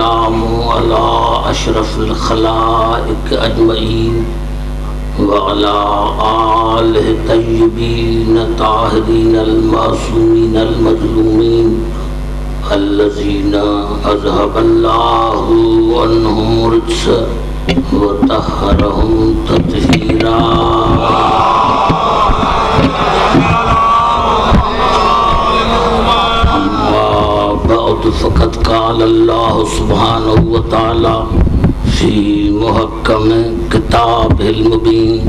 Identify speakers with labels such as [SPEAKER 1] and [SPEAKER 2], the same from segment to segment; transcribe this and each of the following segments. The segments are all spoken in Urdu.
[SPEAKER 1] السلام على أشرف الخلائق أجمعين وعلى آله الطيبين الطاهرين المعصومين المظلومين الذين أذهب الله عنهم الرجس وطهرهم تطهيرا. فقد قال الله سبحانه وتعالى في محكم كتابه المبين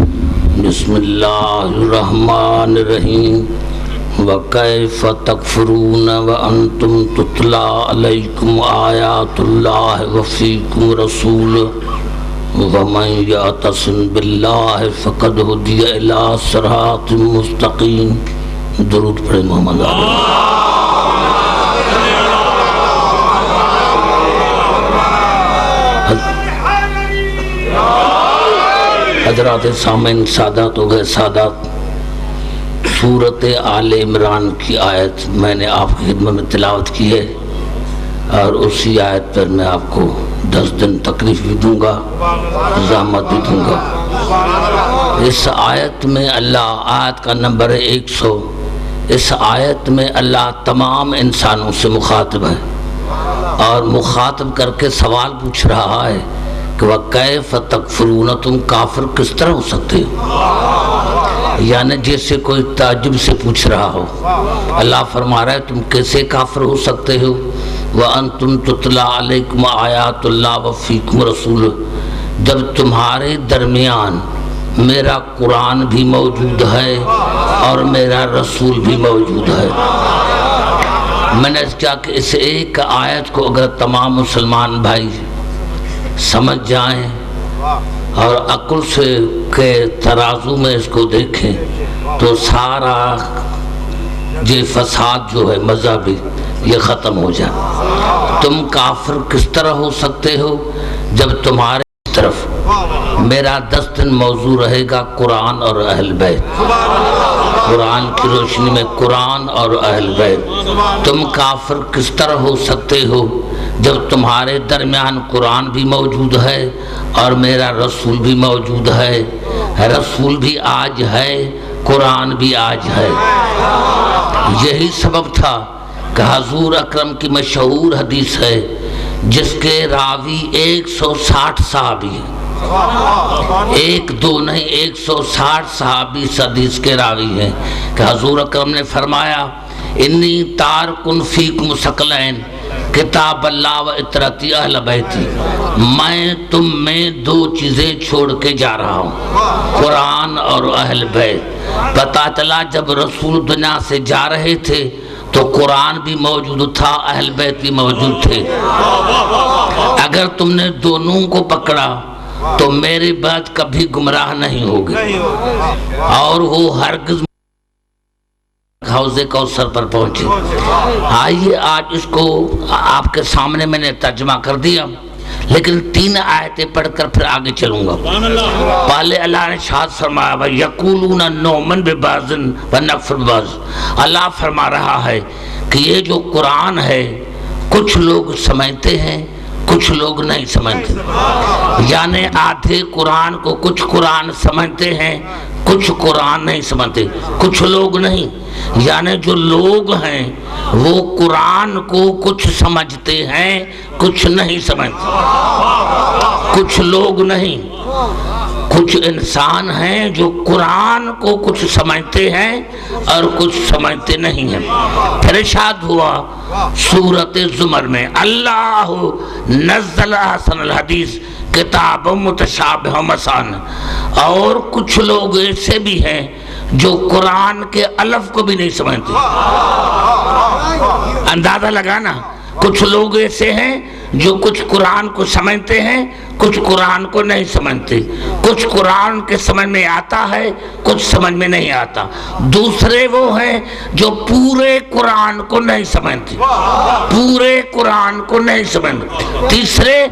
[SPEAKER 1] بسم الله الرحمن الرحيم وكيف تكفرون وأنتم تتلى عليكم آيات الله وفيكم رسوله ومن يعتصم بالله فقد هدي إلى صراط مستقيم. درود پڑھیں محمد علیہ. حضرات سامعین، سادات ہو گئے سادات، سورۃ آل عمران کی آیت میں نے آپ کی خدمت میں تلاوت کی ہے اور اسی آیت پر میں آپ کو 10 دن تکلیف بھی دوں گا، زحمت بھی دوں گا. اس آیت میں اللہ، آیت کا نمبر ہے 100. اس آیت میں اللہ تمام انسانوں سے مخاطب ہے اور مخاطب کر کے سوال پوچھ رہا ہے کہ وَكَيْفَ تَكْفُرُونَ، تم کافر کس طرح ہو سکتے ہو؟ یعنی جیسے کوئی تعجب سے پوچھ رہا ہو. اللہ فرما رہا ہے تم کیسے کافر ہو سکتے ہو؟ وَأَنْتُمْ تُتْلَى عَلَيْكُمْ آيَاتُ اللَّهِ وَفِيكُمْ رَسُولُهُ، جب تمہارے درمیان میرا قرآن بھی موجود ہے اور میرا رسول بھی موجود ہے. میں نے کہا کہ اس ایک آیت کو اگر تمام مسلمان بھائی سمجھ جائیں اور عقل سے کے ترازو میں اس کو دیکھیں تو سارا یہ فساد جو ہے مذہبی یہ ختم ہو جائے. تم کافر کس طرح ہو سکتے ہو جب تمہارے طرف میرا 10 دن موضوع رہے گا قرآن اور اہل بیت. قرآن کی روشنی میں قرآن اور اہل بیت. تم کافر کس طرح ہو سکتے ہو جب تمہارے درمیان قرآن بھی موجود ہے اور میرا رسول بھی موجود ہے. رسول بھی آج ہے، قرآن بھی آج ہے. یہی سبب تھا کہ حضور اکرم کی مشہور حدیث ہے جس کے راوی 160 صحابی ہیں. 1 2 نہیں، 160 صحابی اس حدیث کے راوی ہیں کہ حضور اکرم نے فرمایا انی تارکن فیکم ثقلین کتاب اللہ و اطرتی اہل بیتی، میں تم میں 2 چیزیں چھوڑ کے جا رہا ہوں، قرآن اور اہل بیت. پتہ چلا جب رسول دنیا سے جا رہے تھے تو قرآن بھی موجود تھا، اہل بیت بھی موجود تھے. اگر تم نے دونوں کو پکڑا تو میری بات کبھی گمراہ نہیں ہوگی اور وہ ہرگز حوض کوثر پر پہنچے. آئیے آج اس کو آپ کے سامنے میں نے ترجمہ کر دیا، لیکن 3 آیتیں پڑھ کر پھر آگے چلوں گا. پہلے اللہ نے ارشاد فرمایا وَيَقُولُونَ نُؤْمِنُ بِبَعْضٍ وَنَكْفُرُ بِبَعْضٍ. اللہ فرما رہا ہے کہ یہ جو قرآن ہے کچھ لوگ سمجھتے ہیں کچھ لوگ نہیں سمجھتے. یعنی آدھے قرآن کو کچھ قرآن سمجھتے ہیں کچھ قرآن نہیں سمجھتے. کچھ لوگ نہیں، یعنی جو لوگ ہیں وہ قرآن کو کچھ سمجھتے ہیں کچھ نہیں سمجھتے. کچھ لوگ نہیں، کچھ انسان ہیں جو قرآن کو کچھ سمجھتے ہیں اور کچھ سمجھتے نہیں ہیں. پھر ارشاد ہوا سورۃ زمر میں اللہ نزل احسن الحدیث کتاب متشابہ مثانی. اور کچھ لوگ ایسے بھی ہیں جو قرآن کے الف کو بھی نہیں سمجھتے. اندازہ لگانا، کچھ لوگ ایسے ہیں جو کچھ قرآن کو سمجھتے ہیں کچھ قرآن کو نہیں سمجھتے. کچھ قرآن کے سمجھ میں آتا ہے کچھ سمجھ میں نہیں آتا. دوسرے وہ ہیں جو پورے قرآن کو نہیں سمجھتے، پورے قرآن کو نہیں سمجھتے. تیسرے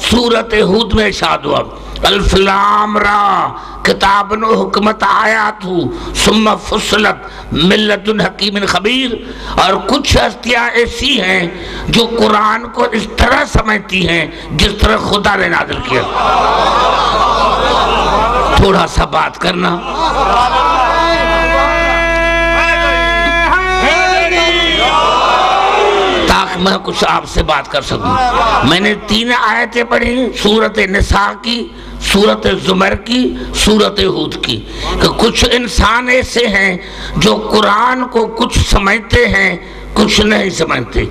[SPEAKER 1] سورۃ ہود میں ارشاد ہوا الف لام را کتاب حکمت آیات ثم فصلت من لدن حکیم خبیر. اور کچھ ہستیاں ایسی ہیں جو قرآن کو اس طرح سمجھتی ہیں جس طرح خدا نے نازل کیا. تھوڑا سا بات کرنا. تاکہ میں کچھ آپ سے بات کر سکوں. میں نے 3 آیتیں پڑھی، سورۃ نساء کی، سورۃ زمر کی، سورۃ ہود کی، کہ کچھ انسان ایسے ہیں جو قرآن کو کچھ سمجھتے ہیں کچھ نہیں سمجھتے.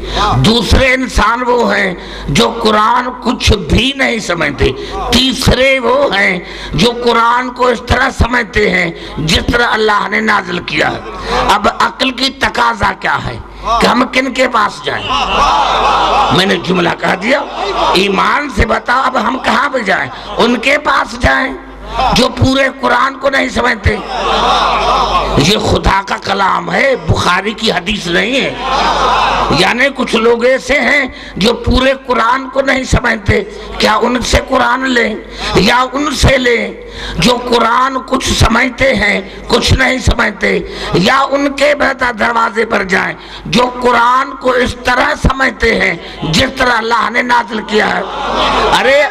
[SPEAKER 1] دوسرے انسان وہ ہیں جو قرآن کچھ بھی نہیں سمجھتے. تیسرے وہ ہیں جو قرآن کو اس طرح سمجھتے ہیں جس طرح اللہ نے نازل کیا ہے. اب عقل کی تقاضا کیا ہے کہ ہم کن کے پاس جائیں؟ میں نے جملہ کہہ دیا، ایمان سے بتاؤ اب ہم کہاں پہ جائیں؟ ان کے پاس جائیں جو پورے قرآن کو نہیں سمجھتے. یہ خدا کا کلام ہے، بخاری کی حدیث نہیں ہے. یعنی کچھ لوگ ایسے ہیں جو پورے قرآن کو نہیں سمجھتے. کیا ان سے قرآن لیں یا ان سے لیں جو قرآن کچھ سمجھتے ہیں کچھ نہیں سمجھتے، یا ان کے بہتر دروازے پر جائیں جو قرآن کو اس طرح سمجھتے ہیں جس طرح اللہ نے نازل کیا ہے. ارے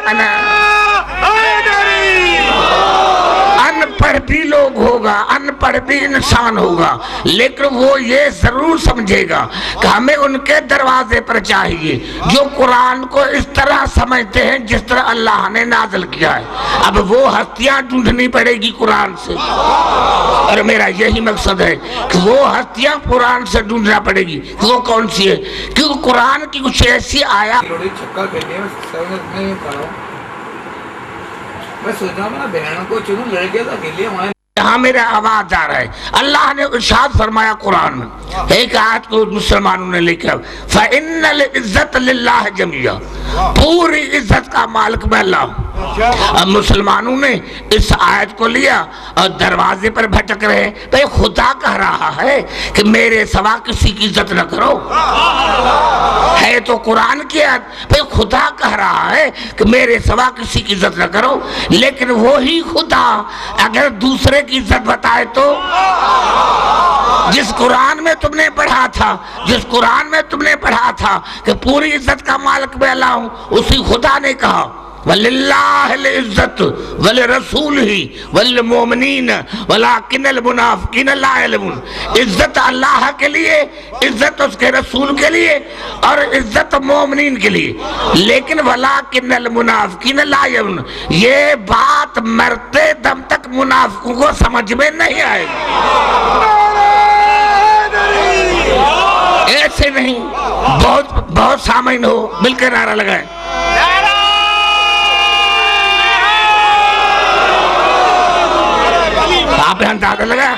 [SPEAKER 1] ان پڑھ بھی لوگ ہوگا، ان پڑھ بھی انسان ہوگا، لیکن وہ یہ ضرور سمجھے گا کہ ہمیں ان کے دروازے پر چاہیے جو قرآن کو اس طرح سمجھتے ہیں جس طرح اللہ نے نازل کیا ہے. اب وہ ہستیاں ڈھونڈنی پڑے گی قرآن سے، اور میرا یہی مقصد ہے کہ وہ ہستیاں قرآن سے ڈھونڈنا پڑے گی کہ وہ کون سی ہے. کیونکہ قرآن کی کچھ ایسی آیات یہاں میرا آواز آ رہا ہے. اللہ نے ارشاد فرمایا قرآن میں ایک آیت کو مسلمانوں نے لکھا، فَإِنَّ الْعِزَّةَ لِلَّهِ جَمِيعًا، پوری عزت کا مالک میں اللہ ہوں. اب مسلمانوں نے اس آیت کو لیا اور دروازے پر بھٹک رہے. بھئی خدا کہہ رہا ہے کہ میرے سوا کسی کی عزت نہ کرو، ہے تو قرآن کی آیت. بھئی خدا کہہ رہا ہے کہ میرے سوا کسی کی عزت نہ کرو، لیکن وہی خدا اگر دوسرے کی عزت بتائے تو جس قرآن میں تم نے پڑھا تھا، جس قرآن میں تم نے پڑھا تھا کہ پوری عزت کا مالک میں اللہ ہوں، اسی خدا نے کہا وَلِلَّهِ الْعِزَّةُ وَلِرَسُولِهِ وَلِلْمُؤْمِنِينَ وَلَكِنَّ الْمُنَافِقِينَ لَا يَعْلَمُونَ. عزت اللہ کے لیے، عزت اس کے رسول کے لیے، اور عزت مومنین کے لیے، لیکن وَلَكِنَّ الْمُنَافِقِينَ لَا يَعْلَمُونَ. یہ بات مرتے دم تک منافقوں کو سمجھ میں نہیں آئے گی. ایسے نہیں، بہت سامعین ہو مل کے نعرہ لگائیں. آپ نے اندازہ لگا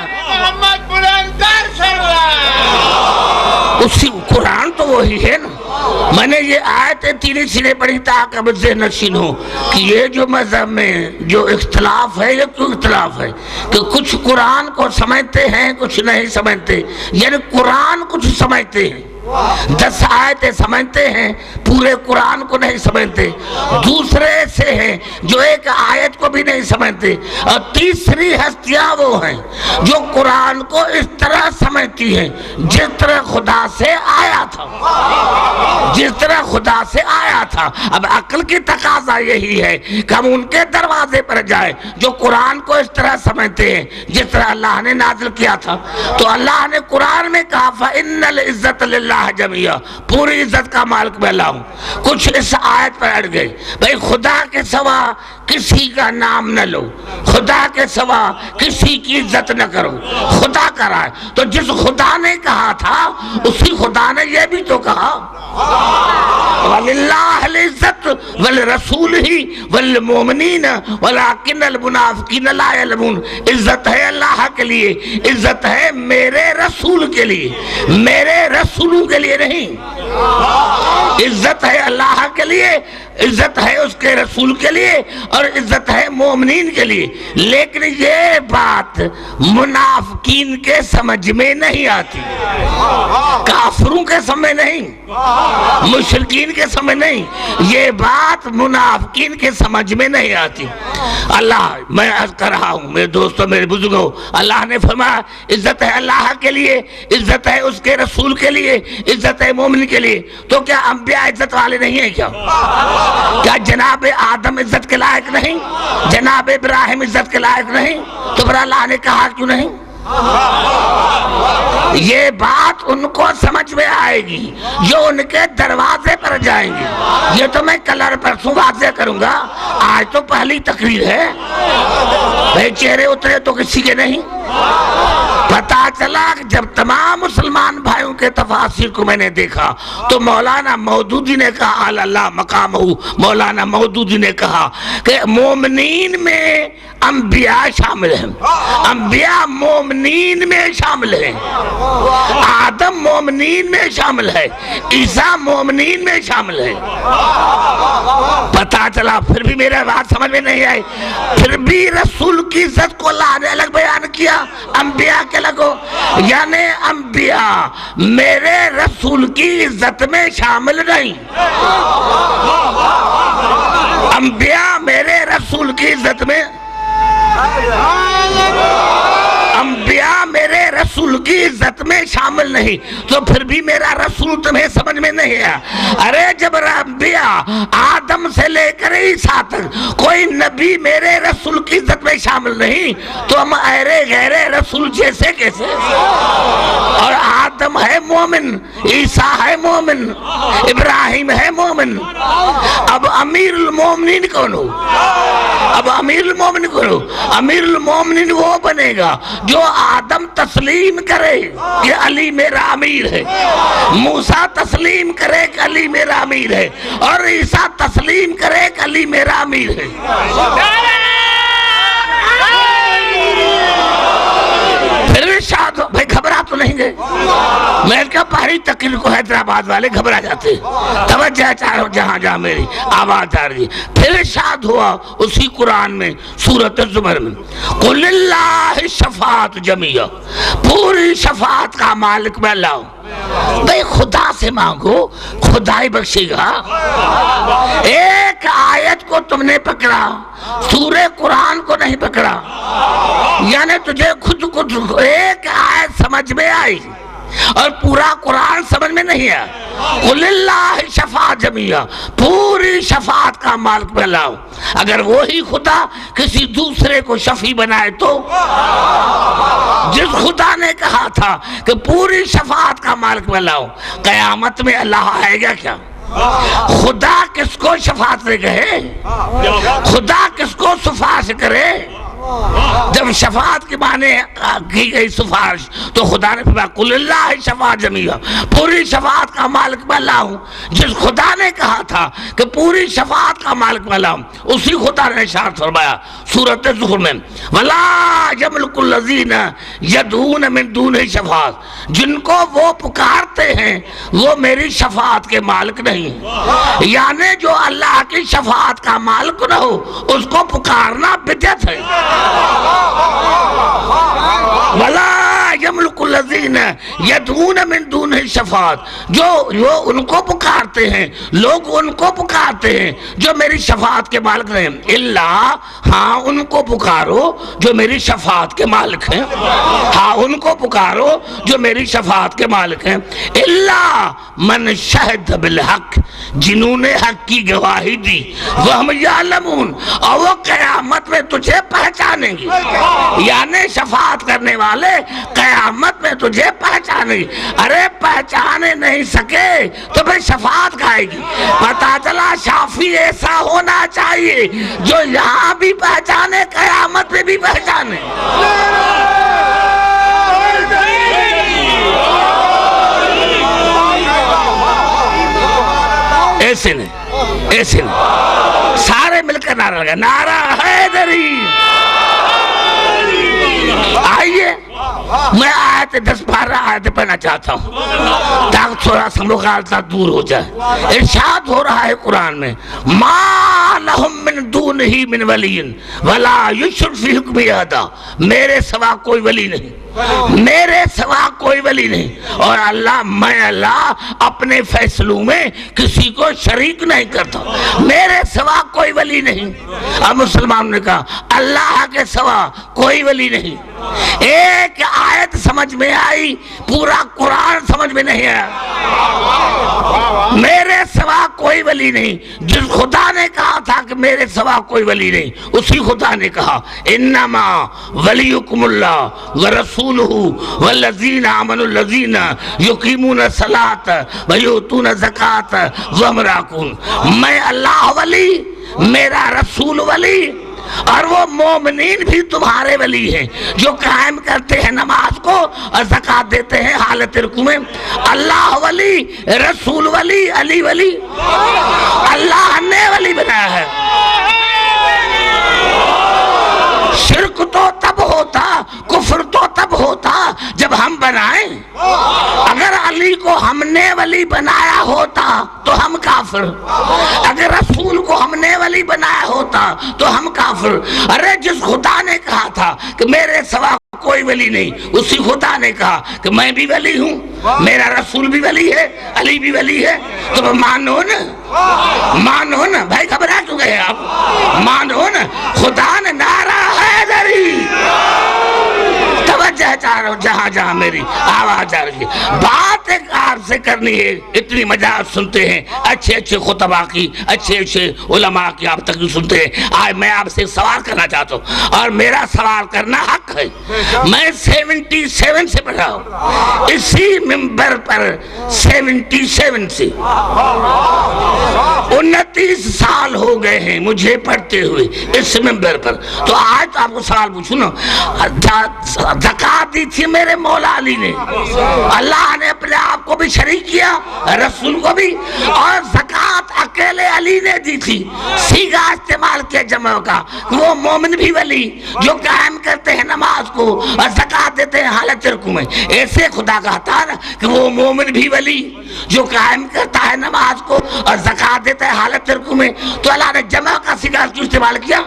[SPEAKER 1] اسی قرآن تو وہی ہے نا. میں نے یہ آیتیں 3 سینے پڑھی تاکہ اب ذہن نشین ہو کہ یہ جو مذہب میں جو اختلاف ہے یہ کیوں اختلاف ہے کہ کچھ قرآن کو سمجھتے ہیں کچھ نہیں سمجھتے. یعنی قرآن کچھ سمجھتے ہیں، 10 آیتیں سمجھتے ہیں، پورے قرآن کو نہیں سمجھتے. دوسرے سے ہیں جو ایک آیت کو بھی نہیں سمجھتے. اور تیسری ہستیاں وہ ہیں جو قرآن کو اس طرح سمجھتی ہیں جس طرح خدا سے آیا تھا، جس طرح خدا سے آیا تھا. اب عقل کی تقاضا یہی ہے کہ ہم ان کے دروازے پر جائیں جو قرآن کو اس طرح سمجھتے ہیں جس طرح اللہ نے نازل کیا تھا. تو اللہ نے قرآن میں کہا فَإِنَّ الْعِزَّةَ لِلَّهِ جميعا، پوری عزت کا مالک میں اللہ ہوں. کچھ اس آیت پر اڑ گئے، بھئی خدا کے سوا کسی کا نام نہ لو، خدا کے سوا کسی کی عزت نہ کرو. خدا کر رہا ہے تو جس خدا نے کہا تھا اسی خدا نے یہ بھی تو کہا وَلِلَّهِ الْعِزَّةُ وَلِرَسُولِهِ وَلِلْمُؤْمِنِينَ وَلَكِنَّ الْمُنَافِقِينَ لَا يَعْلَمُونَ. عزت ہے اللہ کے لیے، عزت ہے میرے رسول کے لیے، میرے رسولوں کے لیے نہیں. عزت ہے اللہ کے لیے، عزت ہے اس کے رسول کے لیے، اور عزت ہے مومنین کے لیے. لیکن یہ بات منافقین کے سمجھ میں نہیں آتی، کافروں کے سمجھ نہیں، مشرکین کے سمجھ نہیں. یہ بات بات منافقین کے سمجھ میں نہیں آتی۔ اللہ، میں عرض کر رہا ہوں میرے دوستوں، میرے بزرگوں، اللہ نے فرمایا عزت ہے اللہ کے لیے، عزت ہے اس کے رسول کے لیے، عزت ہے مومن کے لیے، تو کیا انبیاء عزت والے نہیں ہیں کیا؟ کیا جناب آدم عزت کے لائق نہیں؟ جناب ابراہیم عزت کے لائق نہیں؟ تو پھر اللہ نے کہا کیوں نہیں؟ یہ بات ان کو سمجھ میں آئے گی جو ان کے دروازے پر جائیں گے۔ یہ تو میں کل اور پرسوں واضح کروں گا، آج تو پہلی تقریر ہے، بھئی چہرے اترے تو کسی کے نہیں۔ پتا چلا کہ جب تمام مسلمان بھائیوں کے تفاسیر کو میں نے دیکھا تو مولانا مودودی نے کہا اللہ مقامہ، مولانا مودودی نے کہا کہ مومنین میں انبیاء شامل ہیں، انبیاء مومنین میں شامل ہیں، آدم مومنین میں شامل ہے، عیسیٰ مومنین میں شامل ہے۔ پتا چلا پھر بھی میرا بات سمجھ میں نہیں آئی، پھر بھی رسول کی عزت کو اللہ نے الگ بیان کیا، انبیاء کے لگو، یعنی انبیاء میرے رسول کی عزت میں شامل نہیں، انبیاء میرے رسول کی عزت میں، انبیاء میرے رسول کی عزت میں شامل نہیں، تو پھر بھی میرا رسول تمہیں سمجھ میں نہیں ہے۔ ارے جب انبیاء آدم سے لے کر عیسیٰ تک کوئی نبی میرے رسول کی عزت میں شامل نہیں تو ہم ایرے غیرے رسول جیسے کیسے؟ اور آدم ہے مومن، عیسیٰ ہے مومن، ابراہیم ہے مومن، اب امیر المومنین کون ہو؟ اب امیر المومنین کون ہو؟ امیر المومنین وہ بنے گا جو آدم تسلیم کرے کہ علی میرا امیر ہے، موسیٰ تسلیم کرے کہ علی میرا امیر ہے، اور عیسیٰ تسلیم کرے کہ علی میرا امیر ہے۔ پھر ارشاد ہو، بھائی گھبرا تو نہیں گئے؟ میں کہا پہلی تقریر کو حیدرآباد والے گھبرا جاتے، توجہ چاہو جہاں جہاں میری آواز آ رہی ہے۔ پھر ارشاد ہوا اسی قرآن میں سورۃ الزمر میں، قُلِ اللَّهِ الشَّفَاعَةُ جَمِيعًا، پوری شفاعت کا مالک میں اللہ ہوں۔ بھئی خدا سے مانگو، خدا ہی بخشے گا۔ ایک آیت کو تم نے پکڑا، سورہ قرآن کو نہیں پکڑا، یعنی تجھے خود ایک آیت سمجھ میں آئی اور پورا قرآن سمجھ میں نہیں ہے۔ قُلِ اللَّهِ الشَّفَاعَةُ جَمِيعًا، پوری شفاعت کا مالک میں اللہ ہوں۔ اگر وہی خدا کسی دوسرے کو شفیع بنائے تو؟ جس خدا نے کہا تھا کہ پوری شفاعت کا مالک میں اللہ ہوں، قیامت میں اللہ آئے گا کیا؟ خدا کس کو شفاعت دے گئے؟ خدا کس کو سفارش کرے؟ جب شفاعت کے معنی کی گئی سفارش تو خدا نے فرمایا قُلِ اللَّهِ الشَّفَاعَةُ جَمِيعًا، پوری شفاعت کا مالک میں اللہ ہوں۔ جس خدا نے کہا تھا کہ پوری شفاعت کا مالک میں اللہ ہوں، اسی خدا نے ارشاد فرمایا سورۃ الزخرف میں، وَلَا يَمْلِكُ الَّذِينَ يَدْعُونَ مِن دُونِهِ الشَّفَاعَةَ، جن کو وہ پکارتے ہیں وہ میری شفاعت کے مالک نہیں ہیں، یعنی جو اللہ کی شفاعت کا مالک نہ ہو اس کو پکارنا بدعت ہے۔ وَلَا يَمْلِكُ الَّذِينَ يَدْعُونَ مِن دُونِهِ الشَّفَاعَةَ، جو ان کو پکارتے ہیں، لوگ ان کو پکارتے ہیں جو میری شفاعت کے مالک نہیں ہیں، اللہ، ہاں ان کو پکارو جو میری شفاعت کے مالک ہیں، ہاں ان کو پکارو جو میری شفاعت کے مالک ہیں، اللہ من شہد بالحق، جنہوں نے حق کی گواہی دی، وہم یعلمون، اور وہ قیامت میں تجھے پہچانیں گی، یعنی شفاعت کرنے والے قیامت میں تجھے پہچانیں گی۔ ارے پہچانے نہیں سکے تو پھر شفاعت کھائے گی۔ پتا چلا شافی ایسا ہونا چاہیے جو یہاں بھی پہچانے، قیامت میں بھی پہچانے۔ ایسے نہیں، ایسے نہیں، سارے مل کر نعرہ لگا، نعرہ حیدری۔ آئیے میں آیت 10-12 آیتیں پڑھنا چاہتا ہوں تاکہ تھوڑا سا مغالطہ دور ہو جائے۔ ارشاد ہو رہا ہے قرآن میں، ما لہم من دونہ من ولی ولا یشرک فی حکمہ احدا، میرے سوا کوئی ولی نہیں، میرے سوا کوئی ولی نہیں، اور اللہ میں اللہ اپنے فیصلوں میں کسی کو شریک نہیں کرتا، میرے سوا کوئی ولی نہیں۔ اب مسلمانوں نے کہا اللہ کے سوا کوئی ولی نہیں۔ ایک آیت سمجھ میں آئی، پورا قرآن سمجھ میں نہیں آیا۔ میرے سوا کوئی ولی نہیں، جس خدا نے کہا تھا کہ میرے سوا کوئی ولی نہیں، اسی خدا نے کہا انما ولیکم اللہ ورسولہ والذین آمنوا الذین یقیمون الصلاۃ ویؤتون الزکاۃ وہم راکعون، میں اللہ ولی، میرا رسول ولی، اور وہ مومنین بھی تمہارے ولی ہیں جو قائم کرتے ہیں نماز کو اور زکوٰۃ دیتے ہیں حالت رکوع میں۔ اللہ ولی، رسول ولی، علی ولی، اللہ نے ولی بنایا ہے۔ شرک تو تب ہوتا، کفر تو تب ہوتا جب ہم بنائیں۔ اگر علی کو ہم نے ولی بنایا ہوتا تو ہم کافر، اگر رسول کو ہم نے ولی بنایا ہوتا تو ہم کافر۔ ارے جس خدا نے کہا تھا کہ میرے سوا کوئی ولی نہیں، اسی خدا نے کہا کہ میں بھی ولی ہوں، میرا رسول بھی ولی ہے، علی بھی ولی ہے، تو مانو نا، مانو نا بھائی، گھبرا کیوں گئے آپ؟ مانو نا، خدا نے نعرہ حیدری، توجہ چاہ رہا ہوں جہاں جہاں میری آواز آ رہی ہے، بات ایک آپ سے کرنی ہے۔ اتنی مجاز سنتے ہیں، اچھے اچھے خطبہ کی، اچھے اچھے علماء کی آپ تک سنتے ہیں۔ آج میں آپ سے سوال کرنا چاہتا ہوں، اور میرا سوال کرنا حق ہے۔ میں 77 سے پڑھا ہوں، اسی منبر پر 77 سے 29 سال ہو گئے ہیں مجھے پڑھتے ہوئے اس منبر پر۔ تو آج تو آپ کو سوال پوچھوں نا، زکوٰۃ دی تھی میرے مولا علی نے، اللہ نے اپنے آپ کو بھی شریک کیا، رسول کو بھی، اور زکوٰۃ اکیلے علی نے دی تھی۔ سیگا استعمال کیا جمع کا، وہ مومن بھی ولی جو قائم کرتے ہیں نماز کو اور زکوٰۃ دیتے ہیں حالت رکوع میں۔ ایسے خدا کہتا ہے کہ وہ مومن بھی ولی جو قائم کرتا ہے نماز کو اور زکوٰۃ دیتا ہے حالت رکوع میں، تو اللہ نے جمع کا سیگا کیوں استعمال کیا؟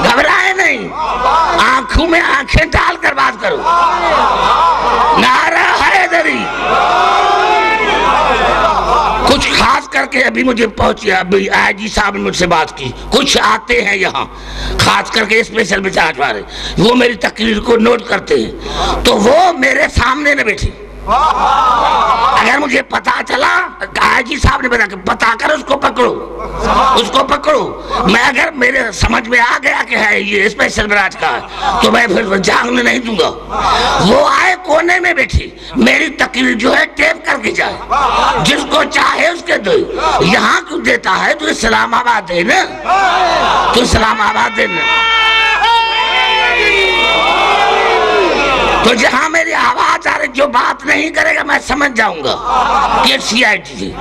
[SPEAKER 1] گھبرائے نہیں، آنکھوں میں آنکھیں ڈال کر بات کرو۔ نعرہ حیدری۔ کچھ خاص کر کے ابھی مجھے پہنچی، ابھی آئی جی صاحب نے مجھ سے بات کی، کچھ آتے ہیں یہاں خاص کر کے اسپیشل بچارج والے، وہ میری تقریر کو نوٹ کرتے ہیں، تو وہ میرے سامنے نہ بیٹھے۔ اگر مجھے پتا چلا، آئی جی صاحب نے بتا کر اس کو پکڑو، اس کو پکڑو، میں اگر میرے سمجھ میں آ گیا کہ ہے یہ اسپیشل برانچ کا ہے تو میں پھر جاننے نہیں دوں گا۔ وہ آئے کونے میں بیٹھی، میری تقریر جو ہے ٹیپ کر کے جائے، جس کو چاہے اس کے دو۔ یہاں کیوں دیتا ہے؟ تو اسلام آباد ہے نا، تو اسلام آباد ہے نا، تو جہاں میری آواز آ رہی، جو بات نہیں کرے گا میں سمجھ جاؤں گا کہ سی آئی ٹی تھی۔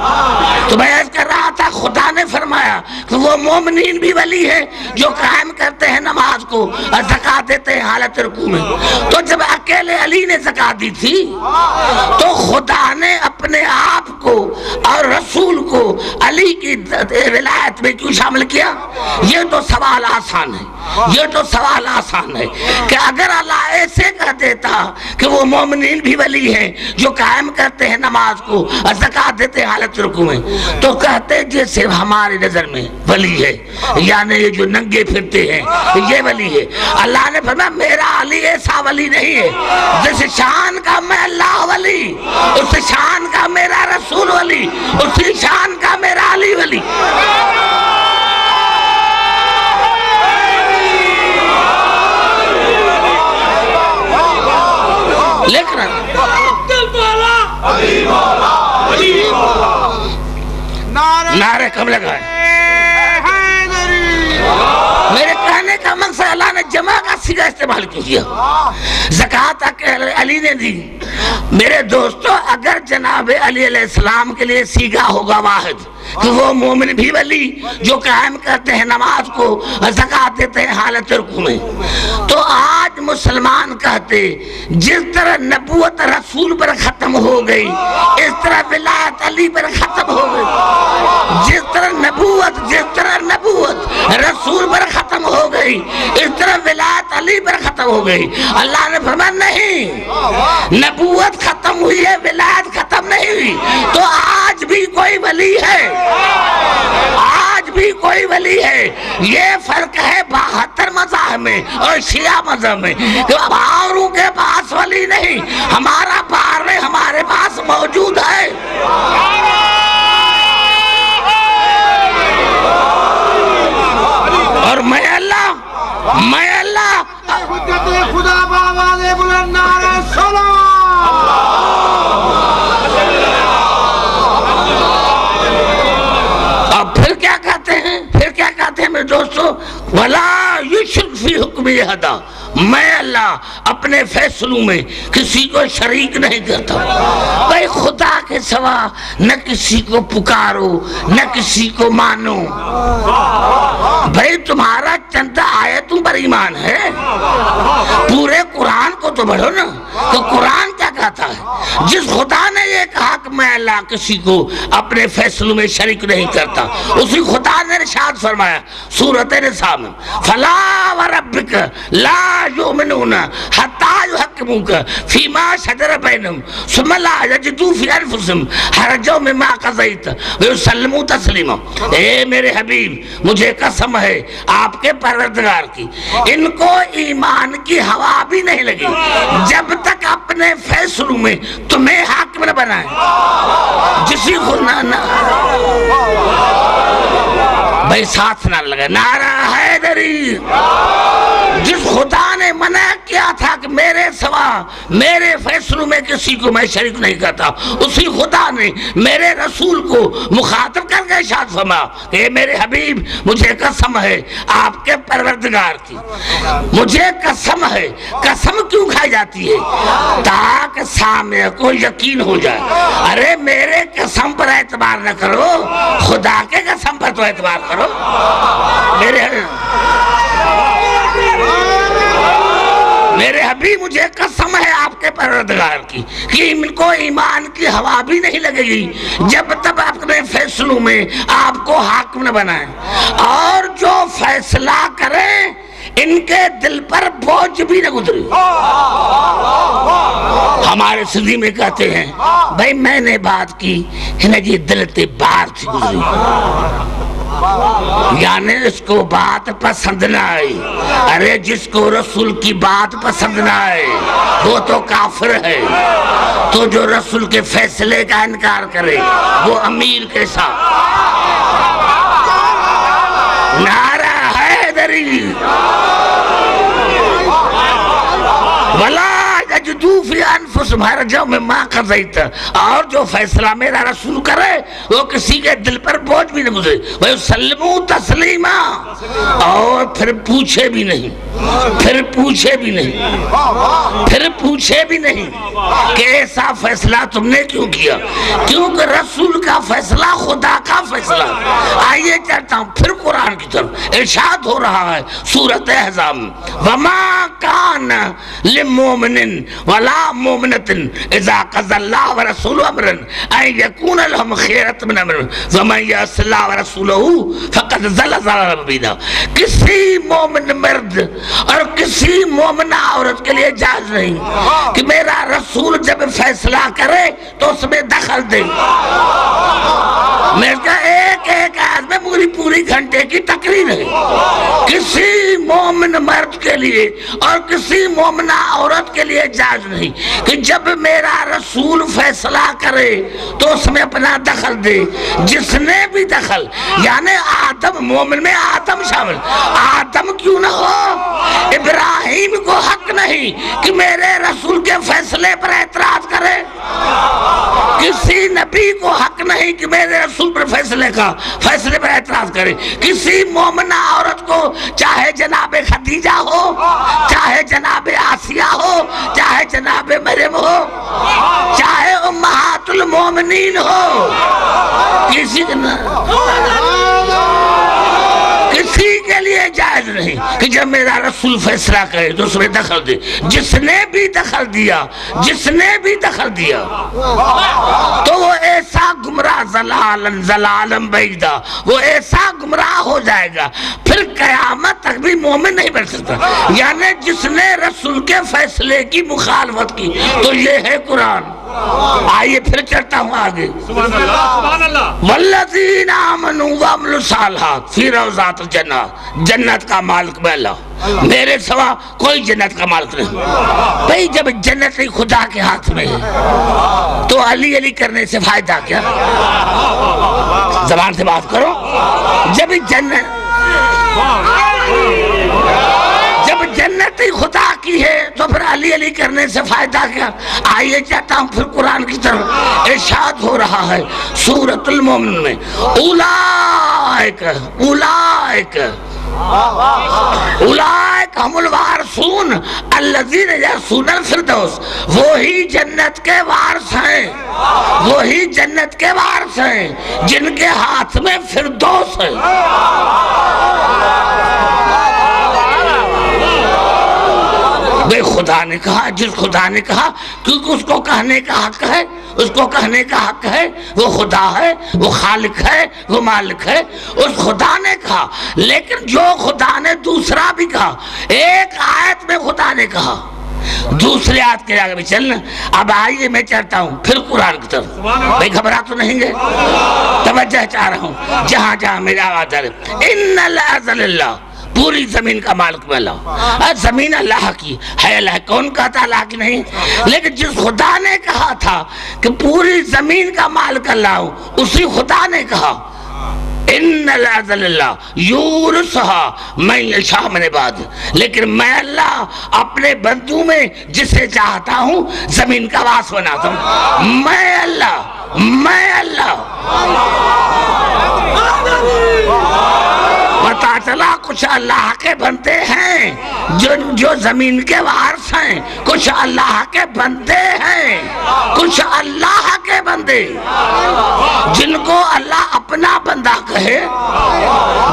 [SPEAKER 1] تو میں عرض کر رہا تھا، خدا نے فرمایا کہ وہ مومنین بھی ولی ہے جو قائم کرتے ہیں نماز کو اور زکوٰۃ دیتے ہیں حالت رکوع میں۔ تو جب اکیلے علی نے زکوٰۃ دی تھی تو خدا نے اپنے آپ کو اور رسول کو علی کی ولایت میں کیوں شامل کیا؟ یہ تو سوال آسان ہے، یہ تو سوال آسان ہے کہ اگر اللہ ایسے کہہ دیتا کہ وہ مومنین بھی ولی ہیں جو قائم کرتے ہیں نماز کو اور زکوٰۃ دیتے ہیں حالت رکوع میں، تو کہتے جیسے ہماری نظر میں ولی ہے، یعنی یہ جو ننگے پھرتے ہیں یہ ولی ہے۔ اللہ نے فرمایا میرا علی ایسا ولی نہیں ہے، جس شان کا میں اللہ ولی، اس شان کا میرا رسول ولی، اسی شان کا میرا علی ولی۔ لیکن نعرے کم لگائے۔ میرے کہنے کا مقصد اللہ نے جمع کا سیگا استعمال کیوں کیا؟ زکوٰۃ علی نے دی۔ میرے دوستو، اگر جناب علی علیہ السلام کے لیے سیگا ہوگا واحد کہ وہ مومن بھی ولی جو قائم کرتے ہیں نماز کو اور زکوٰۃ دیتے ہیں حالت رکوع میں، تو آج مسلمان کہتے جس طرح نبوت رسول پر ختم ہو گئی اس طرح ولایت علی پر ختم ہو گئی، جس طرح نبوت نبوت جس طرح نبوت رسول پر ختم ہو گئی اس طرح ولایت علی پر ختم ہو گئی. اللہ نے فرمایا نہیں، نبوت ختم ہوئی ہے، ولایت ختم نہیں ہوئی. تو آج بھی کوئی ولی ہے، آج بھی کوئی ولی ہے. یہ فرق ہے 72 مذاہب میں اور شیعہ مذہب میں کہ باوروں کے پاس ولی نہیں، ہمارا بار ہمارے پاس موجود ہے. اور میں اللہ
[SPEAKER 2] خدا بآواز بلند نعرہ سلام.
[SPEAKER 1] اب پھر کیا کہتے ہیں میرے دوستو؟ وَلَا يُشْرِكْ فِي حُکْمِهِ أَحَدًا. میں اللہ اپنے فیصلوں میں کسی کو شریک نہیں کرتا. بھائی خدا کے سوا نہ کسی کو پکارو نہ کسی کو مانو. بھائی تمہارا چند آیتوں پر ایمان ہے، پورے قرآن کو تو پڑھو نا کہ قرآن کیا کہتا ہے. جس خدا نے یہ کہا کہ میں اللہ کسی کو اپنے فیصلوں میں شریک نہیں کرتا، اسی خدا نے ارشاد فرمایا سورۃ النساء میں فَلَا وَرَبِّكَ لَا يُؤْمِنُونَ حَتَّى يُحَكِّمُوكَ فِيمَا شَجَرَ بَيْنَهُمْ ثُمَّ لَا يَجِدُوا فِي أَنفُسِهِمْ حَرَجًا مِّمَّا قَضَيْتَ وَيُسَلِّمُوا تَسْلِيمًا. اے میرے حبیب مجھے قسم ہے آپ کے پروردگار کی، ان کو ایمان کی ہوا بھی نہیں لگی جب تک اپنے فیصلوں میں تمہیں حاکم نہ بنائیں. جسی خدا نہ بھائی ساتھ نہ لگے نعرہ حیدری. جس خدا نے منع کیا تھا کہ میرے سوا میرے فیصلوں میں کسی کو میں شریک نہیں کرتا، اسی خدا نے میرے رسول کو مخاطب کر کے ارشاد فرمایا کہ اے میرے حبیب مجھے قسم ہے آپ کے پروردگار کی، مجھے قسم ہے. قسم کیوں کھائی جاتی ہے؟ تاکہ سامع کو یقین ہو جائے. ارے میرے قسم پر اعتبار نہ کرو، خدا کے قسم پر تو اعتبار کرو. میرے حبیب مجھے قسم ہے آپ کے پروردگار کی کہ ان کو ایمان کی ہوا بھی نہیں لگے گی جب تک اپنے فیصلوں میں آپ کو حاکم نہ بنائیں، اور جو فیصلہ کریں ان کے دل پر بوجھ بھی نہ گزرے. ہمارے سندھی میں کہتے ہیں بھائی میں نے بات کی ہے جی دل تے بار تھی گزری، یعنی اس کو بات پسند نہ آئی. ارے جس کو رسول کی بات پسند نہ آئے وہ تو کافر ہے. تو جو رسول کے فیصلے کا انکار کرے وہ امیر کے ساتھ. نعرہ حیدری. وَلَا يَجِدُوا فِي أَنفُسِهِمْ حَرَجًا مِّمَّا قَضَيْتَ. اور جو فیصلہ میرا رسول کرے وہ کسی کے دل پر بوجھ بھی نہ گزرے. وَيُسَلِّمُوا تَسْلِيمًا. اور پھر پوچھے بھی نہیں کہ ایسا فیصلہ تم نے کیوں کیا، کیونکہ رسول کا فیصلہ خدا کا فیصلہ. آئیے چلتا ہوں پھر قرآن کی طرف. ارشاد ہو رہا ہے سورۃ احزاب میں وَمَا كَانَ لِمُؤْمِنٍ وَلَا مُؤْمِنَةٍ إِذَا قَضَى اللَّهُ وَرَسُولُهُ أَمْرًا أَن يَكُونَ لَهُمْ خِيَرَةٌ مِّنْ أَمْرِهِمْ وَمَن يَعْصِ اللَّهَ وَرَسُولَهُ فَقَدْ ضَلَّ ضَلَالًا مُّبِينًا. کسی مومن مرد اور کسی مومنہ عورت کے لیے جائز نہیں کہ میرا رسول جب فیصلہ کرے تو اس میں دخل دے. میں کہا ایک آیت میں پوری گھنٹے کی تقریر ہے. کسی مومن مرد کے لیے اور کسی مومنہ عورت کے لیے جائز نہیں کہ جب میرا رسول فیصلہ کرے تو اس میں اپنا دخل دے. جس نے بھی دخل یعنی آدم، مومن میں آدم شامل، آدم کیوں نہ ہو، ابراہیم کو حق نہیں کہ میرے رسول کے فیصلے پر اعتراض کرے. کسی نبی کو حق نہیں کہ میرے رسول پر فیصلے پر اعتراض کرے. کسی مومنہ عورت کو چاہے جناب خدیجہ ہو، چاہے جناب آسیہ ہو، چاہے جناب مریم ہو، چاہے امہات المومنین ہو، کسی کے لیے جائز نہیں. نہیں کہ جب میرا رسول فیصلہ کرے تو اس میں دخل دے. جس نے بھی دخل دیا تو وہ ایسا گمراہ ضلالن بعیدا، وہ ایسا گمراہ ہو جائے گا پھر قیامت تک بھی مومن نہیں بن سکتا. یعنی جس نے رسول کے فیصلے کی مخالفت کی تو یہ ہے قرآن. آئیے پھر چڑھتا ہوں آگے. والذین آمنوا وعملوا الصالحات فی روضات الجنات، جنت کا مالک میں اللہ، میرے سوا کوئی جنت کا مالک نہیں. بھئی جب جنت خدا کے ہاتھ میں ہے تو علی علی کرنے سے فائدہ کیا؟ زبان سے بات کرو. جب جنت خدا کی ہے تو پھر علی علی کرنے سے فائدہ کیا؟ آئیے چاہتا ہوں پھر قرآن کی طرف. ارشاد ہو رہا ہے سورۃ المومن میں، اولئک ہم الوارثون الذین یرثون الفردوس، وہی جنت کے وارث ہیں جن کے ہاتھ میں فردوس ہے. بے خدا نے کہا، جس خدا نے کہا، کیونکہ اس کو کہنے کا حق ہے، وہ خدا ہے، وہ خالق ہے، وہ مالک ہے. اس خدا نے کہا. لیکن جو خدا نے دوسرا بھی کہا، ایک آیت میں خدا نے کہا، دوسری آیت کے آگے بھی چلنا. اب آئیے میں چڑھتا ہوں پھر قرآن کی طرف. بھئی گھبرا تو نہیں گئے؟ توجہ چاہ رہا ہوں جہاں میرا آواز آ رہا ہے. ان الارض للہ، پوری زمین کا مالک میں اللہ. زمین اللہ کی ہے. اللہ کون کہتا اللہ کی نہیں؟ لیکن جس خدا نے کہا تھا کہ پوری زمین کا مالک اللہ ہوں، اسی خدا نے کہا ان الارض للہ یورثها من یشاء من عبادہ، لیکن میں اللہ اپنے بندوں میں جسے چاہتا ہوں زمین کا وارث بناتا ہوں. میں اللہ پتا چلا کچھ اللہ کے بندے ہیں جو زمین کے وارث ہیں، کچھ اللہ کے بندے ہیں، کچھ اللہ کے بندے جن کو اللہ اپنا بندہ کہے.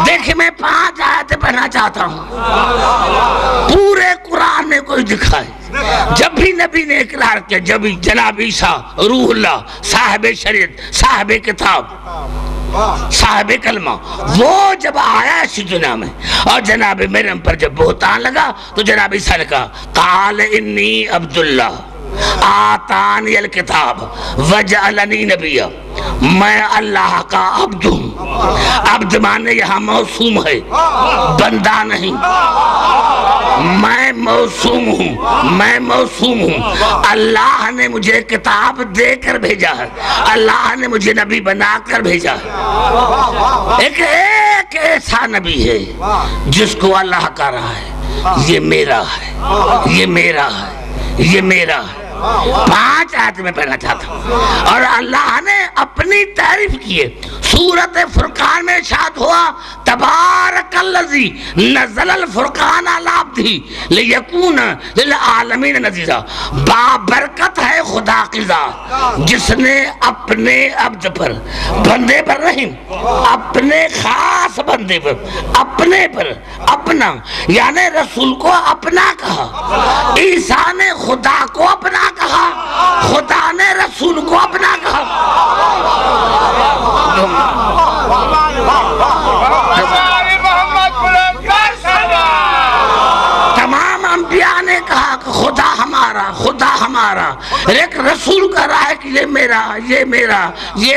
[SPEAKER 1] دیکھیں میں 5 آیتیں پڑھنا چاہتا ہوں. پورے قرآن میں کوئی دکھائے جب بھی نبی نے اقرار کیا، جب بھی جناب عیسیٰ روح اللہ، صاحب شریعت، صاحب کتاب، صاحب کلمہ، وہ جب آیا اسی دنیا میں اور جناب مریم پر جب بہتان لگا تو جناب عیسیٰ نے کہا قال انی عبداللہ آتانی الکتاب وجعلنی نبیا، میں اللہ کا عبد ہوں. عبد مانے یہاں موسوم ہے، بندہ نہیں. میں موسوم ہوں. اللہ نے مجھے کتاب دے کر بھیجا ہے، اللہ نے مجھے نبی بنا کر بھیجا ہے. ایک ایسا نبی ہے جس کو اللہ کہہ رہا ہے یہ میرا ہے. 5 آیت میں پڑھنا چاہتا ہوں. اور اللہ نے اپنی تعریف کی ہے. سورۃ فرقان میں ارشاد ہوا تبارک الذی نزل الفرقان علی عبدہ لیکون للعالمین نذیرا. بابرکت ہے خدا کی ذات جس نے اپنے عبد پر، بندے پر نہیں، اپنے خاص بندے پر، اپنے پر اپنا، یعنی رسول کو اپنا کہا. عیسیٰ نے خدا کو اپنا کہا، خدا نے رسول کو اپنا کہا. تمام انبیاء نے کہا کہ خدا ہمارا. ایک رسول کہہ رہا ہے کہ یہ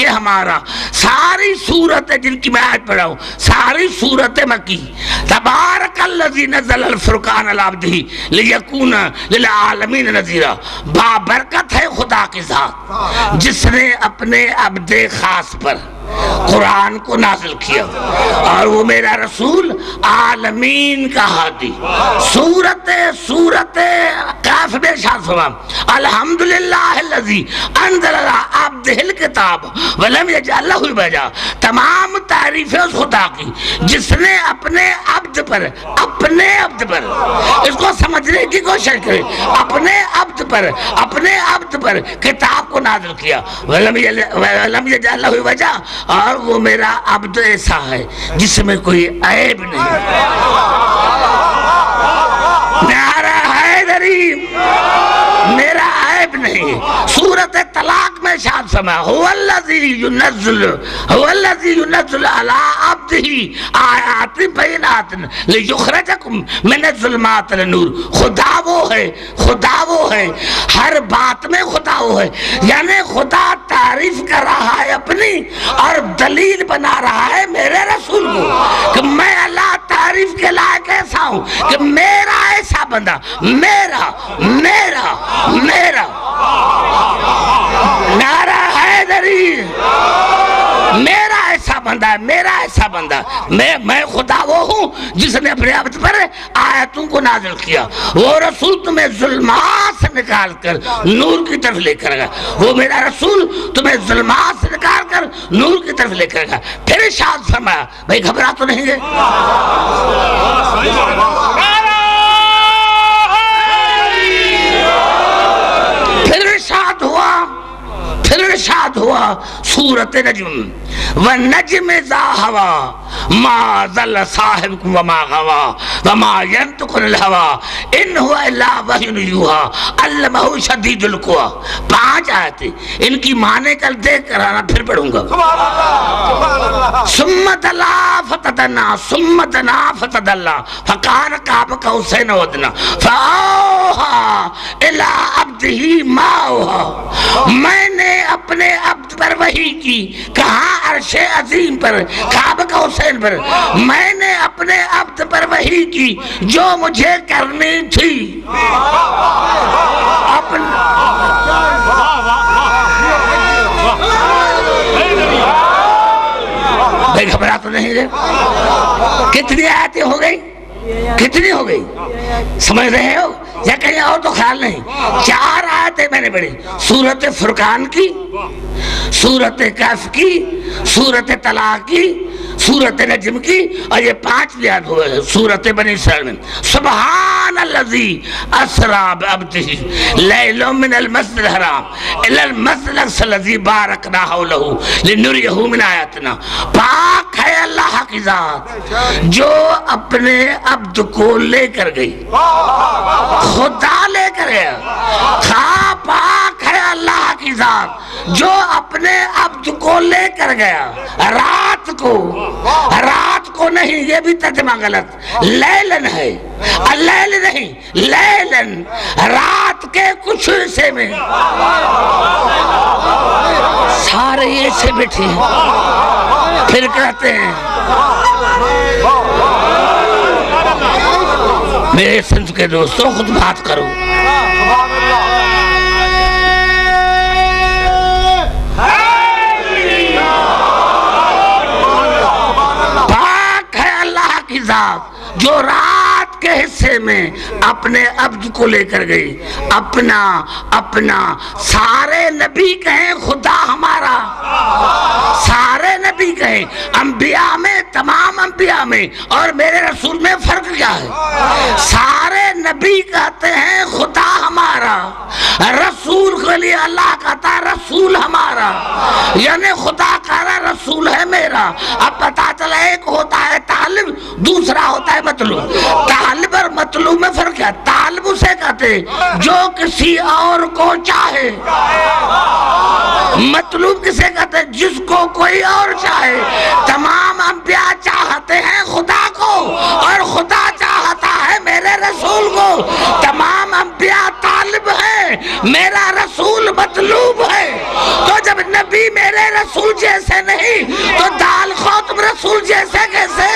[SPEAKER 1] ہمارا. ساری صورتیں جن کی میں آیت پڑھا ہوں، ساری صورتیں مکی. تبارک الذی نزل الفرقان علی عبدہ لیکون للعالمین نذیرا. بابرکت ہے خدا کی ذات جس نے اپنے عبد خاص پر قرآن کو نازل کیا اور وہ میرا رسول عالمین کا ہادی. سورت کاف میں ارشاد فرمایا الحمدللہ الذی انزل علی عبدہ الکتاب ولم یجعل لہ عوجا. تمام تعریفیں اس خدا کی جس نے اپنے عبد عبد پر، اپنے عبد پر، اس کو سمجھنے کی کوشش کریں، اپنے عبد پر، اپنے عبد پر کتاب کو نازل کیا، وَلَمْ يَجْعَلْ لَهُ عِوَجًا، اور وہ میرا عبد ایسا ہے جس میں کوئی عیب نہیں۔ نعرہ حیدری، میرا عیب نہیں۔ سورۃ طلاق میں ارشاد فرمایا هو الذی ينزل علی عبدہ آیات بینات لیخرجکم من الظلمات الی النور۔ خدا وہ ہے، ہر بات میں خدا وہ ہے، یعنی خدا تعریف کر رہا ہے اپنی اور دلیل بنا رہا ہے میرے رسول کو کہ میں اللہ تعریف کے لائق ایسا ہوں کہ میرا ایسا بندہ، میرا نعرہ حیدری، میرا ایسا بندہ ہے، میرا ایسا بندہ، میں خدا وہ ہوں جس نے اپنے عبد پر آیتوں کو نازل کیا۔ وہ رسول تمہیں ظلمات سے نکال کر نور کی طرف لے کر گا، وہ میرا رسول تمہیں ظلمات سے نکال کر نور کی طرف لے کر گا۔ پھر ارشاد فرمایا، بھائی گھبرا تو نہیں گئے؟ پھر ارشاد ہوا سورۃ نجم، وَالنَّجْمِ ذَا هَوَىٰ مَا ضَلَّ صَاحِبُكُمْ وَمَا غَوَىٰ وَمَا يَنطِقُ عَنِ الْهَوَىٰ إِنْ هُوَ إِلَّا وَحْيٌ يُوحَىٰ عَلَّمَهُ شَدِيدُ الْقُوَىٰ۔ 5 آیتیں ان کی معنی کل دیکھ کر آنا، پھر پڑھوں گا۔ ثُمَّ دَلَا فَتَدَلَّىٰ ثُمَّ دَنَا فَتَدَلَّىٰ فَكَانَ قَابَ قَوْسَيْنِ أَوْ أَدْنَىٰ فَأَوْحَىٰ إِلَىٰ عَبْدِهِ مَا أَوْحَىٰ۔ میں نے اپنے عبد پر وحی کی، کہاں؟ عرش عظیم پر، قاب قوسین پر۔ میں نے اپنے عبد پر وحی کی جو مجھے کرنی تھی۔ بھائی گھبرا تو نہیں رہے؟ کتنی آیتیں ہو گئی؟ کتنی ہو گئی؟ سمجھ رہے ہو یا کہیں اور تو خیال نہیں؟ 4 آیتیں میں نے پڑھی، سورۃ فرقان کی، سورۃ کہف کی، سورۃ طلاق کی، سورۃ نجم کی، اور یہ 5 یاد ہوئے ہیں سورۃ بنی اسرائیل میں۔ سبحان الذی اسریٰ بعبدہ لیلا من المسجد الحرام الی المسجد الاقصی الذی بارکنا حولہ لنریہ من آیاتنا۔ پاک ہے اللہ کی ذات جو اپنے عبد کو لے کر گئی، خدا لے کر گیا۔ پاک ہے اللہ کی ذات جو اپنے عبد کو لے کر گیا، رات کو نہیں، یہ بھی ترجمہ غلط، لیلن ہے، اللیل نہیں، لیلن، رات کے کچھ حصے میں۔ سارے ایسے بیٹھے ہیں، پھر کہتے ہیں میرے سنت کے دوستوں خود بات کرو۔ پاک ہے اللہ کی ذات جو رات کے حصے میں اپنے عبد کو لے کر گئی، اپنا سارے نبی کہیں خدا ہمارا، سارے نبی کہیں، انبیاء میں، تمام انبیاء میں اور میرے رسول میں فرق کیا ہے؟ سارے نبی کہتے ہیں خدا ہمارا، رسول کے لیے اللہ کہتا ہے رسول ہمارا، یعنی خدا کہہ رہا رسول ہے میرا۔ اب پتا چلا ایک ہوتا ہے طالب، دوسرا ہوتا ہے مطلوب۔ طالب اور مطلوب میں فرق ہے۔ طالب اسے کہتے جو کسی اور کو چاہے، مطلوب کسے کہتے جس کو کوئی اور چاہے۔ تمام انبیاء چاہتے ہیں خدا کو اور خدا چاہتا ہے میرے رسول کو۔ تمام انبیاء طالب ہیں، میرا رسول مطلوب ہے۔ تو جب نبی میرے رسول جیسے نہیں تو دال خاتم رسول جیسے کیسے؟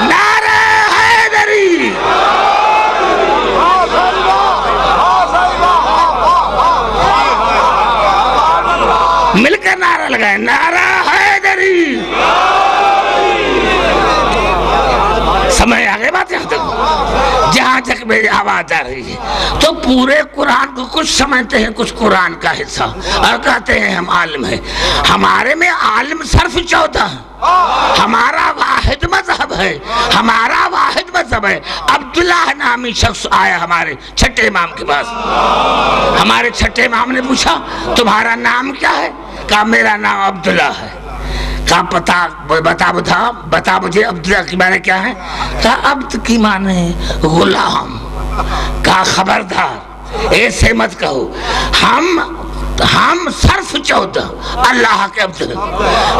[SPEAKER 1] نعرہ حیدری، مل کر نعرہ لگائیں، نعرہ حیدری۔ سمجھ آگے بات یہاں تک، جہاں تک میری آواز آ رہی ہے تو پورے قرآن کو کچھ سمجھتے ہیں، کچھ قرآن کا حصہ، اور کہتے ہیں ہم عالم ہیں۔ ہمارے میں عالم صرف 14 ہے، ہمارا واحد مذہب ہے۔ ہے، ہمارا واحد مذہب ہے۔ عبداللہ نامی شخص آیا ہمارے چھٹے امام کے پاس، ہمارے چھٹے امام نے پوچھا تمہارا نام کیا ہے؟ کہا میرا نام عبداللہ ہے۔ کہا بتا مجھے عبداللہ کی معنی کیا ہے؟ کہا عبد کی معنی غلام۔ کہا خبردار ایسے مت کہو، ہم صرف 14 اللہ کے عبد ہیں،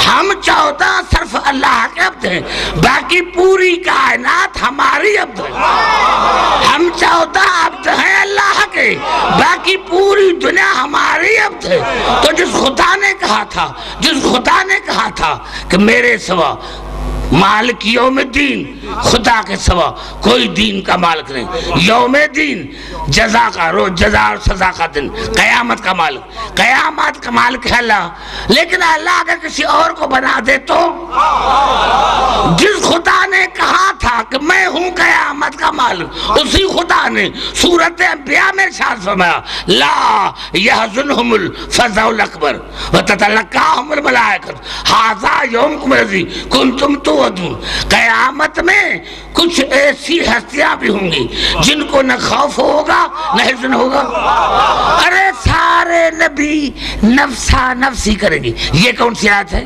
[SPEAKER 1] ہم 14 صرف اللہ کے عبد ہیں، باقی پوری کائنات ہماری عبد ہے۔ ہم 14 عبد ہیں اللہ کے، باقی پوری دنیا ہماری عبد ہے۔ تو جس خدا نے کہا تھا کہ میرے سوا مالک یوم الدین، خدا کے سوا کوئی دین کا مالک نہیں، یوم دین جزا کا روز، جزا اور سزا کا دن، قیامت کا مالک ہے اللہ۔ لیکن اللہ اگر کسی اور کو بنا دے تو جس خدا نے کہا تھا کہ میں ہوں قیامت کا مالک، اسی خدا نے سورۃ انبیاء میں ارشاد فرمایا لا یحزنہم الفزع الاکبر وتتلقاہم الملائکۃ ھذا یومکم الذی کنتم توعدون۔ قیامت میں کچھ ایسی ہستیاں بھی ہوں گی جن کو نہ خوف ہوگا نہ حزن ہوگا۔ ارے سارے نبی نفسا نفسی کریں گے، یہ کون سی آیت ہے؟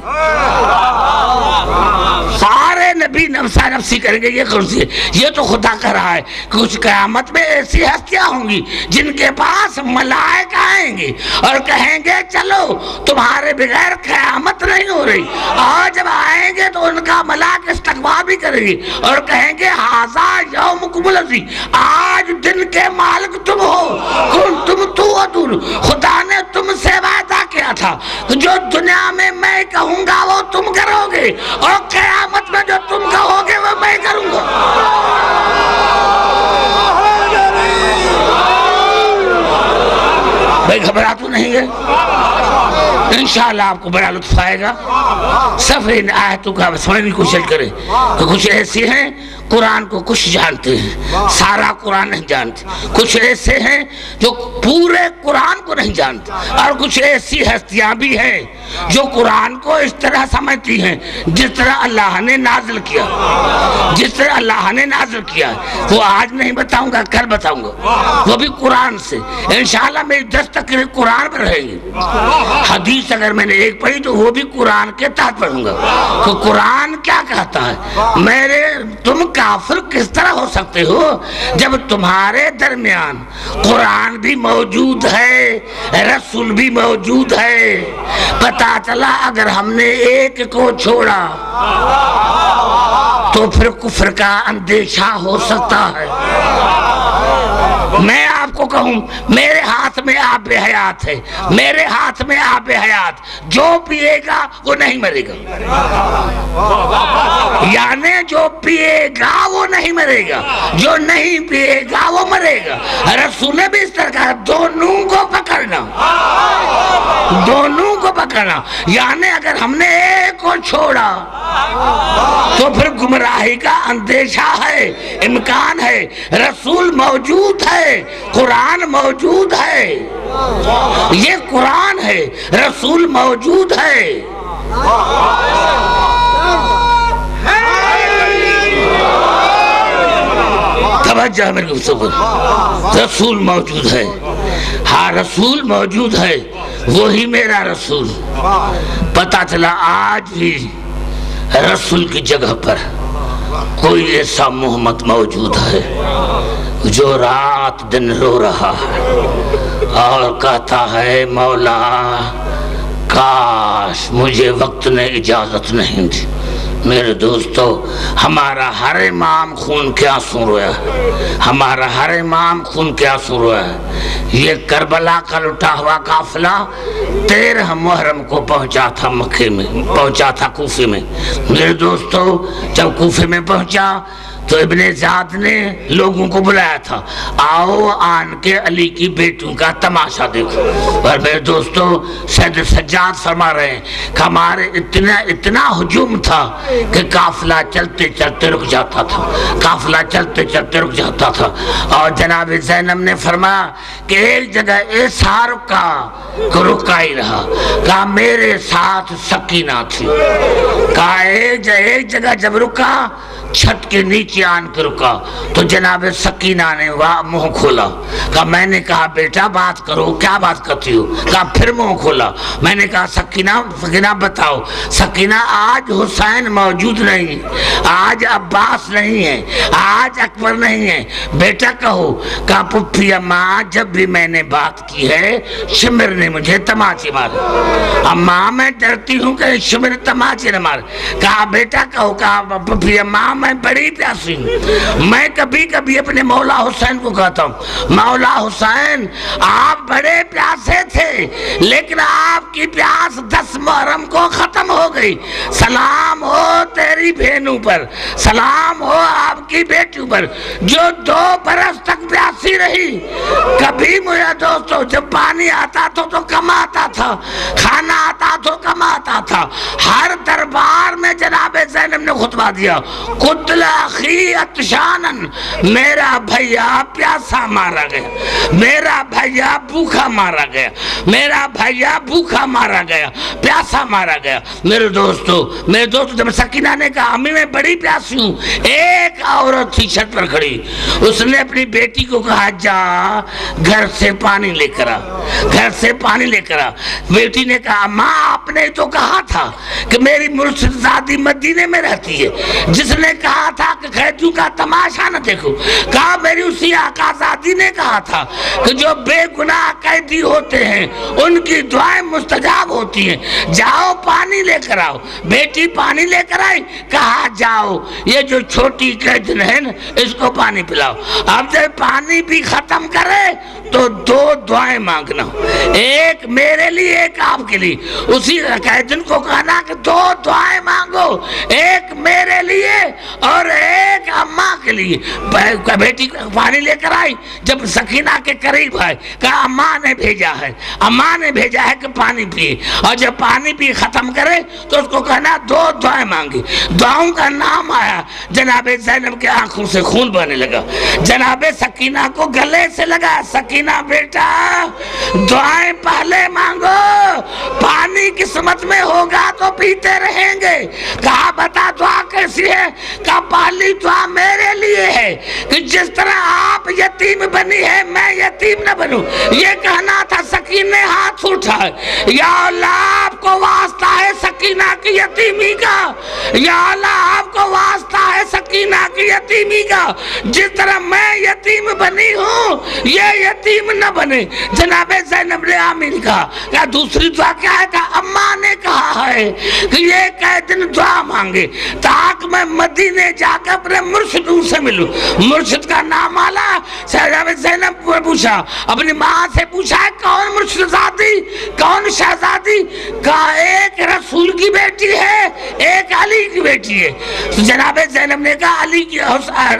[SPEAKER 1] سارے نبی نفسا نفسی کریں گے، یہ کون سی ہے؟ یہ تو خدا کہہ رہا ہے کہ کچھ قیامت میں ایسی ہستیاں ہوں گی جن کے پاس ملائکہ آئیں گے اور کہیں گے چلو تمہارے بغیر قیامت نہیں ہو رہی، اور جب آئیں گے تو ان کا ملائکہ استقبال بھی کریں گے اور کہیں گے ھذا یومکم الذی، آج دن کے مالک تم ہو، کنتم توعدون، خدا نے تم سے وعدہ کیا تھا کہ جو دنیا میں میں کہوں گا وہ تم کرو گے، اور قیامت میں جو تم کہو گے وہ میں کروں گا۔ بھائی گھبرا تو نہیں ہے؟ انشاءاللہ آپ کو بڑا لطف آئے گا۔ صفحے ان آیتوں کا سمجھنے کی کوشش کریں کہ کچھ ایسے ہیں قرآن کو کچھ جانتے ہیں، سارا قرآن نہیں جانتے، کچھ ایسے ہیں جو پورے قرآن کو نہیں جانتے، اور کچھ ایسی ہستیاں بھی ہیں جو قرآن کو اس طرح سمجھتی ہیں جس طرح اللہ نے نازل کیا، وہ آج نہیں بتاؤں گا، کل بتاؤں گا، وہ بھی قرآن سے۔ انشاءاللہ میری 10 تقریر قرآن پر رہیں گی، حدیث اگر میں نے ایک پڑھی تو وہ بھی قرآن کے تحت پڑھوں گا کہ قرآن کیا کہتا ہے۔ تم کافر کس طرح ہو سکتے ہو جب تمہارے درمیان قرآن بھی موجود ہے، رسول بھی موجود ہے؟ پتا چلا اگر ہم نے ایک کو چھوڑا تو پھر کفر کا اندیشہ ہو سکتا ہے۔ میں آپ کو کہوں میرے ہاتھ میں آب حیات ہے، میرے ہاتھ میں آب حیات، جو پیے گا وہ نہیں مرے گا، یعنی جو پیے گا وہ نہیں مرے گا، جو نہیں پیے گا وہ مرے گا۔ رسول نے بھی اس طرح کہا دونوں کو پکڑنا، یعنی اگر ہم نے ایک کو چھوڑا تو پھر گمراہی کا اندیشہ ہے، امکان ہے۔ رسول موجود ہے، قرآن موجود ہے، یہ قرآن ہے، رسول موجود ہے۔ توجہ میرے گفتگو، رسول موجود ہے، ہاں رسول موجود ہے، وہی میرا رسول۔ پتا چلا آج بھی رسول کی جگہ پر کوئی ایسا محمد موجود ہے جو رات دن رو رہا ہے اور کہتا ہے مولا کاش مجھے وقت نے اجازت نہیں دی۔ میرے دوستو، ہمارا ہر امام خون کے آنسو رویا ہے، ہمارا ہر امام خون کے آنسو رویا ہے۔ یہ کربلا کا لٹا ہوا قافلہ 13 محرم کو پہنچا تھا مکے میں، پہنچا تھا کوفے میں۔ میرے دوستو، جب کوفے میں پہنچا تو ابن زیاد نے لوگوں کو بلایا تھا، آؤ آن کے علی کی بیٹوں کا تماشا دیکھو۔ اور میرے دوستو، سید سجاد فرما رہے ہیں کہ ہمارے اتنا ہجوم تھا کہ قافلہ چلتے چلتے رک جاتا تھا، قافلہ چلتے چلتے رک جاتا تھا۔ اور جناب زینب نے فرمایا کہ ایک جگہ ایسا رکا کہ رکا ہی رہا، کہا میرے ساتھ سکینہ تھی، کہا ایک جگہ جب رکا چھت کے نیچے آن کے رکا تو جناب سکینہ نے وہاں منہ کھولا. کہا میں نے کہا بیٹا بات کرو, کیا بات کرتی ہو؟ کہا پھر منہ کھولا. میں نے کہا سکینہ بتاؤ. سکینہ آج حسین موجود نہیں ہے, آج عباس نہیں ہے, آج اکبر نہیں ہے, بیٹا کہو. کہا پھپھی اماں جب بھی میں نے بات کی ہے شمر نے مجھے تماچے مارے. اماں میں ڈرتی ہوں کہ شمر تماچے نہ مارے. کہا بیٹا کہو. کہا پھپھی اماں میں بڑی پیاسی ہوں, میں کبھی کبھی اپنے مولا حسین کو کہتا ہوں مولا حسین آپ بڑے پیاسے تھے لیکن آپ کی پیاس 10 محرم کو ختم ہو گئی. سلام ہو تیری بہنوں پر, سلام ہو آپ کی بیٹیوں پر جو 2 برس تک پیاسی رہی. کبھی مجھے دوستو جب پانی آتا تو کم آتا تھا, کھانا آتا تو کم آتا تھا. ہر دربار میں جناب زینب نے خطبہ دیا, قتل اخی عطشانن, میرا بھیا پیاسا مارا گیا, میرا بھیا بھوکا مارا گیا, میرا بھیا بھوکا مارا گیا, پیاسا مارا گیا. میرے دوستو جب سکینہ نے کہا امی میں بڑی پیاسی ہوں, ایک عورت تھی چھت پر کھڑی, اس نے اپنی بیٹی کو کہا جا گھر سے پانی لے کر آ, گھر سے پانی لے کر آ. بیٹی نے کہا ماں آپ نے تو کہا تھا کہ میری مرشد زادی مدینے میں رہتی ہے, جس نے کہا تھا کہ قیدیوں کا تماشا نہ دیکھو. کہا میری اسی آقا زادی نے کہا تھا کہ جو بے گناہ قیدی ہوتے ہیں ان کی دعائیں مستجاب ہوتی ہیں, جاؤ پانی لے کر آؤ. بیٹی پانی لے کر آئی. کہا جاؤ یہ جو چھوٹی قیدی ہے نا اس کو پانی پلاؤ. اب جب پانی بھی ختم کرے تو 2 دعائیں مانگنا, ایک میرے لیے ایک آپ کے لیے. اسی قیدی کو کہنا کہ 2 دعائیں مانگو, ایک میرے لیے اور ایک اماں کے لیے. بیٹی پانی لے کر آئی. جب سکینہ کے قریب آئے کہا اماں نے بھیجا ہے کہ پانی پیے, اور جب پانی پی ختم کرے تو اس کو کہنا 2 دعائیں مانگی. دعاؤں کا نام آیا, جناب زینب کے آنکھوں سے خون بہنے لگا. جناب سکینہ کو گلے سے لگا, سکینہ بیٹا دعائیں پہلے مانگو, پانی قسمت میں ہوگا تو پیتے رہیں گے. کہا بتا دعا کیسی ہے؟ کہا پہلی دعا میرے لیے ہے کہ جس طرح آپ یتیم بنی ہے میں یتیم نہ بنوں. یہ کہنا تھا. سکینہ نے ہاتھ اٹھائے, یا اللہ آپ کو واسطہ ہے سکینہ کی یتیمی کا, یا اللہ آپ کو واسطہ ہے سکینہ کی یتیمی کا, جس طرح میں یتیم بنی ہوں یہ یتیم نہ بنے. جناب زینب نے آمین کہا. کہا دوسری دعا کیا ہے؟ کہا اماں نے کہا ہے کہ یہ قیدی دعا مانگے تاکہ میں مدینے جا کر اپنے مرشدوں سے ملوں. مرشد کا نام آلا. جناب زینب کو پوچھا, اپنی ماں سے پوچھا کون مرشد زادی, کون شہزادی؟ کہا ایک رسول کی بیٹی ہے, ایک علی کی بیٹی ہے. جناب زینب نے کہا علی کی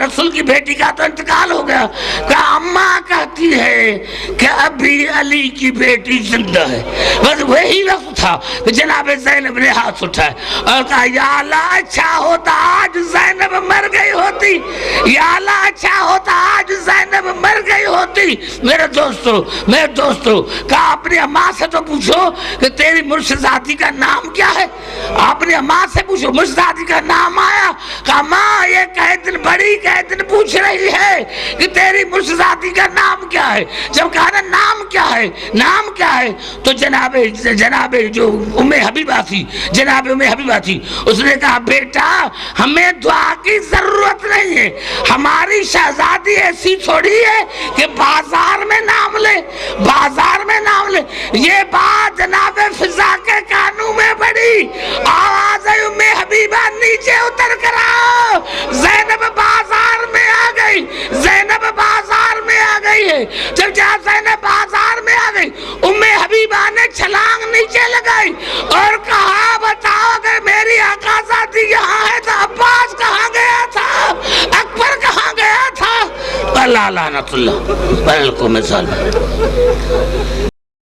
[SPEAKER 1] رسول کی بیٹی کا تو انتقال ہو گیا. کہا اماں کہتی ہے کہ ابھی علی کی بیٹی زندہ ہے. بس وہی وقت تھا کہ جناب زینب نے ہاتھ اٹھائے اور کہا یا اللہ اچھا ہوتا آج زینب مر گئی ہوتی, یا اللہ اچھا ہوتا آج زینب مر گئی ہوتی. میرے دوستو کہا اپنی اماں سے تو پوچھو کہ تیری مرشد زادی کا نام کیا ہے. اپنی اماں سے پوچھو. مرشد زادی کا نام آیا. کہا ماں یہ قیدی بڑی قیدی پوچھ رہی ہے کہ تیری مرشد زادی کا نام کیا ہے. جب کہا نا نام کیا ہے تو جناب جو ام حبیبہ تھی اس نے کہا بیٹا ہمیں دعا کی ضرورت نہیں ہے, ہماری شہزادی ایسی تھوڑی ہے کہ بازار میں نام لے. یہ بات جناب فضا کے کانوں میں پڑی. آواز ام حبیبہ نیچے اتر کر آؤ, زینب بازار میں آ گئی ہے. جب زینب بازار میں آ گئی ام حبیبہ نے چھلانگ نیچے لگائی اور کہا بتاؤ اگر میری آقا زادی یہاں ہے تو عباس کہاں گیا تھا, اکبر کہاں گیا تھا؟ اللہ لعنت اللہ. بالکل مثال